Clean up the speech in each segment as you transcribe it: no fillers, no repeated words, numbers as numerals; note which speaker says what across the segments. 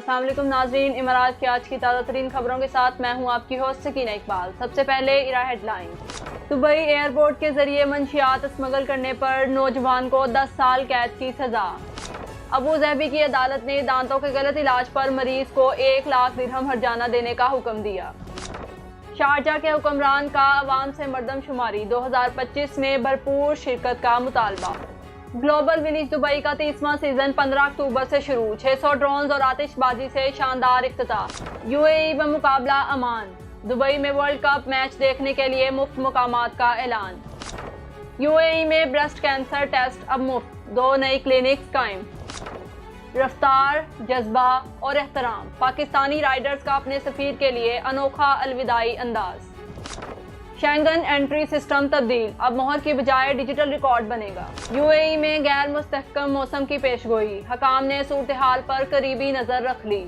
Speaker 1: अस्सलाम वालेकुम नाजरीन, इमारात की आज की ताज़ा तरीन खबरों के साथ मैं हूं आपकी होस्ट सकीना इकबाल। सबसे पहले इरा हेडलाइन। दुबई एयरपोर्ट के जरिए मंशियात स्मगल करने पर नौजवान को 10 साल कैद की सजा। अबू धाबी की अदालत ने दांतों के गलत इलाज पर मरीज को 1 लाख दिरहम हर्जाना देने का हुक्म दिया। शारजा के हुक्मरान का अवाम से मर्दमशुमारी 2025 में भरपूर शिरकत का मुतालबा। ग्लोबल विलेज दुबई का 30वां सीजन 15 अक्टूबर से शुरू। 600 ड्रोन्स और आतिशबाजी से शानदार इफ्तिताह। यूएई में मुकाबला अमान। दुबई में वर्ल्ड कप मैच देखने के लिए मुफ्त मुकामात का ऐलान। यूएई में ब्रेस्ट कैंसर टेस्ट अब मुफ्त, 2 नई क्लिनिक्स कायम। रफ्तार, जज्बा और एहतराम, पाकिस्तानी राइडर्स का अपने सफीर के लिए अनोखा अलविदाई अंदाज। शेंगन एंट्री सिस्टम तब्दील, अब मोहर की बजाय डिजिटल रिकॉर्ड बनेगा। यूएई में गैर मुस्तहकम मौसम की पेशगोई, हकाम ने सूरत हाल पर करीबी नजर रख ली।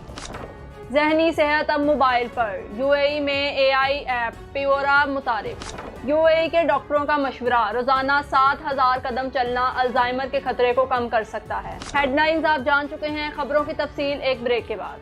Speaker 1: जहनी सेहत अब मोबाइल पर, यूएई में एआई ऐप पियोरा मुतारिफ। यूएई के डॉक्टरों का मशवरा, रोजाना 7000 कदम चलना अल्जाइमर के खतरे को कम कर सकता है। हेडलाइंस आप जान चुके हैं, खबरों की तफसील एक ब्रेक के बाद।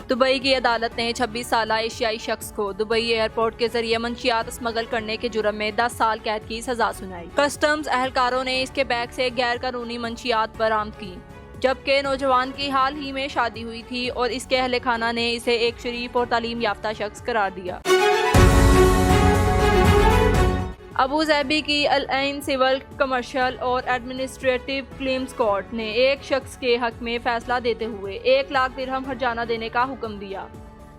Speaker 1: दुबई की अदालत ने 26 साला एशियाई शख्स को दुबई एयरपोर्ट के जरिए मंशियात स्मगल करने के जुर्म में 10 साल कैद की सजा सुनाई। कस्टम्स एहलकारों ने इसके बैग से गैर कानूनी मंशियात बरामद की, जबकि नौजवान की हाल ही में शादी हुई थी और इसके अहले खाना ने इसे एक शरीफ और तालीम याफ्ता शख्स करार दिया। अबू धाबी की अल ऐन सिविल, कमर्शियल और एडमिनिस्ट्रेटिव क्लेम्स कोर्ट ने एक शख्स के हक में फैसला देते हुए 1 लाख दिरहम हर्जाना देने का हुक्म दिया,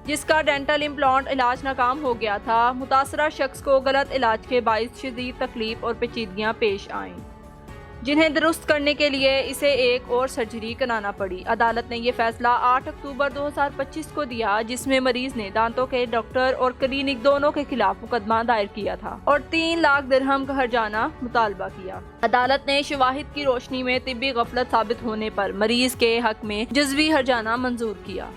Speaker 1: जिसका डेंटल इम्प्लांट इलाज नाकाम हो गया था। मुतासरा शख्स को गलत इलाज के बाइस शदीद तकलीफ और पेचीदगियां पेश आईं, जिन्हें दुरुस्त करने के लिए इसे एक और सर्जरी कराना पड़ी। अदालत ने यह फैसला 8 अक्टूबर 2025 को दिया, जिसमें मरीज ने दांतों के डॉक्टर और क्लिनिक दोनों के खिलाफ मुकदमा दायर किया था और 3 लाख दिरहम का हर्जाना मुतालबा किया। अदालत ने शवाहिद की रोशनी में तिब्बी गफलत साबित होने पर मरीज के हक में जज़वी हर्जाना मंजूर किया।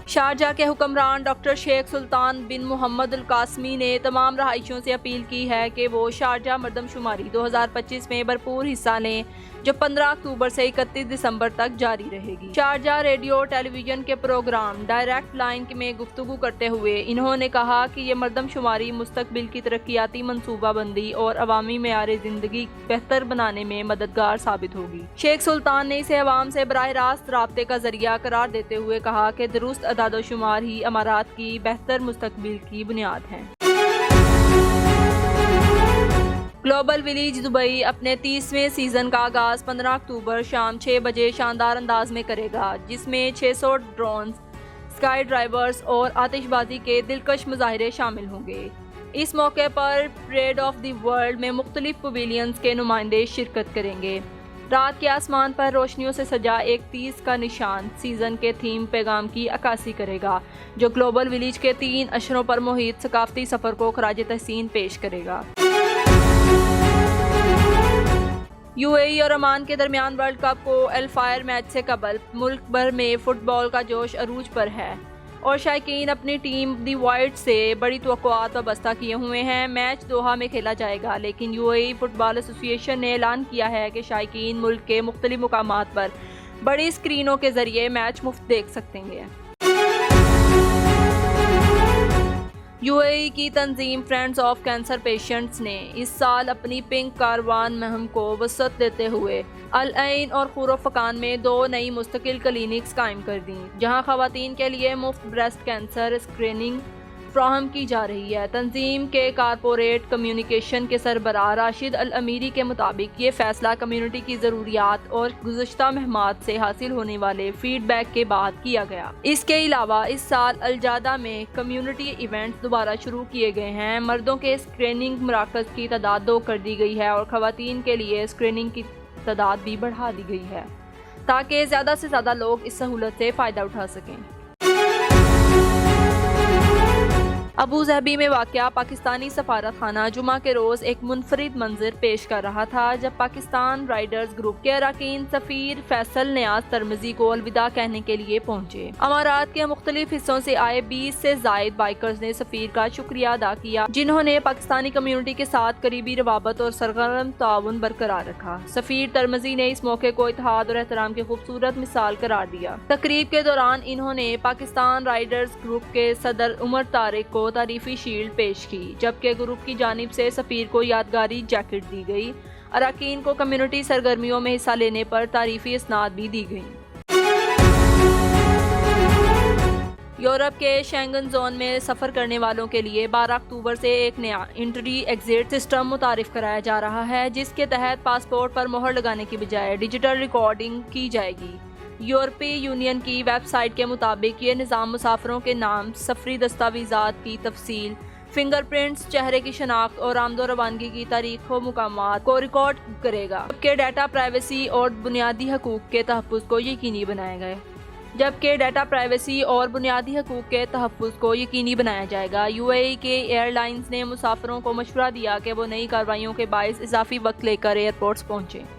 Speaker 1: शारजा के हुक्मरान डॉक्टर शेख सुल्तान बिन मोहम्मद अल कासमी ने तमाम रहायशियों से अपील की है कि वो शारजा मर्दमशुमारी 2025 में भरपूर हिस्सा लें, जो 15 अक्टूबर से 31 दिसंबर तक जारी रहेगी। शारजा रेडियो टेलीविजन के प्रोग्राम डायरेक्ट लाइन में गुफ्तगू करते हुए इन्होंने कहा कि ये मर्दमशुमारी मुस्तकबिल की तरक्याती मनसूबाबंदी और अवामी मेयार जिंदगी बेहतर बनाने में मददगार साबित होगी। शेख सुल्तान ने इसे अवाम से बराह रास्त राब्ते का जरिया करार देते हुए कहा कि दुरुस्त अदादोशुमार ही अमारात की बेहतर मुस्तकबिल की बुनियाद है। ग्लोबल विलेज दुबई अपने 30वें सीजन का आगाज 15 अक्टूबर शाम 6 बजे शानदार अंदाज में करेगा, जिसमें 600 ड्रोन्स, स्काई ड्राइवर्स और आतिशबाजी के दिलकश मुजाहिरे शामिल होंगे। इस मौके पर परेड ऑफ द वर्ल्ड में मुख्तलिफ पवेलियंस के नुमाइंदे शिरकत करेंगे। रात के आसमान पर रोशनियों से सजा एक 30 का निशान सीजन के थीम पैगाम की अक्कासी करेगा, जो ग्लोबल विलेज के 3 अशरों पर मुहित सकाफती सफर को खराज तहसीन पेश करेगा। यूएई और ओमान के दरमियान वर्ल्ड कप को एल-फायर मैच से कबल मुल्क भर में फुटबॉल का जोश अरूज पर है और शायकीन अपनी टीम दी वाइट से बड़ी तवक्कुआत वाबस्ता किए हुए हैं। मैच दोहा में खेला जाएगा, लेकिन यूएई फुटबॉल एसोसिएशन ने ऐलान किया है कि शायकीन मुल्क के मुख्तलिफ मुकामात पर बड़ी स्क्रीनों के जरिए मैच मुफ्त देख सकते हैं। यूएई की तंजीम फ्रेंड्स ऑफ कैंसर पेशेंट्स ने इस साल अपनी पिंक कारवान मुहिम को वसअत देते हुए अल ऐन और खुरफकान में 2 नई मुस्तकिल क्लिनिक्स कायम कर दी, जहां खवातीन के लिए मुफ्त ब्रेस्ट कैंसर स्क्रीनिंग फ्राहम की जा रही है। तंजीम के कारपोरेट कम्युनिकेशन के सरबराह राशिद अल अमीरी के मुताबिक ये फैसला कम्युनिटी की ज़रूरियात और गुज़श्ता महमात से हासिल होने वाले फीडबैक के बाद किया गया। इसके अलावा इस साल अलजादा में कम्युनिटी इवेंट्स दोबारा शुरू किए गए हैं। मर्दों के स्क्रीनिंग मराकज़ की तादाद 2 कर दी गई है और खवातीन के लिए स्क्रीनिंग की तादाद भी बढ़ा दी गई है, ताकि ज़्यादा से ज़्यादा लोग इस सहूलत से फ़ायदा उठा सकें। ابوظہبی میں واقع پاکستانی سفارت خانہ جمعہ کے روز ایک منفرد منظر پیش کر رہا تھا جب پاکستان رائڈرز گروپ کے اراکین سفیر فیصل نیاز ترمزی کو الوداع کہنے کے لیے پہنچے۔ امارات کے مختلف حصوں سے آئے 20 سے زائد بائکرز نے سفیر کا شکریہ ادا کیا جنہوں نے پاکستانی کمیونٹی کے ساتھ قریبی روابط اور سرگرم تعاون برقرار رکھا۔ سفیر ترمزی نے اس موقع کو اتحاد اور احترام کی خوبصورت مثال قرار دیا۔ تقریب کے دوران انہوں نے پاکستان رائڈرز گروپ کے صدر عمر طارق کو تعریفی شیلڈ پیش کی جبکہ گروپ کی جانب سے سفیر کو یادگاری جیکٹ دی گئی۔ اراکین کو کمیونٹی سرگرمیوں میں حصہ لینے پر تعریفی اسناد بھی دی گئیں۔ یورپ کے شینگن زون میں سفر کرنے والوں کے لیے 12 اکتوبر سے ایک نیا انٹری ایگزٹ سسٹم متعارف کرایا جا رہا ہے جس کے تحت پاسپورٹ پر مہر لگانے کی بجائے ڈیجیٹل ریکارڈنگ کی جائے گی۔ یورپی یونین کی ویب سائٹ کے مطابق یہ نظام مسافروں کے نام، سفری دستاویزات کی تفصیل، فنگر پرنٹس، چہرے کی شناخت اور آمد و روانگی کی تاریخ و مقامات کو ریکارڈ کرے گا جبکہ ڈیٹا پرائیویسی اور بنیادی حقوق کے تحفظ کو یقینی بنایا جائے گا۔ یو اے ای کے ایئر لائنز نے مسافروں کو مشورہ دیا کہ وہ نئی کارروائیوں کے باعث اضافی وقت لے کر ایئرپورٹس پہنچیں۔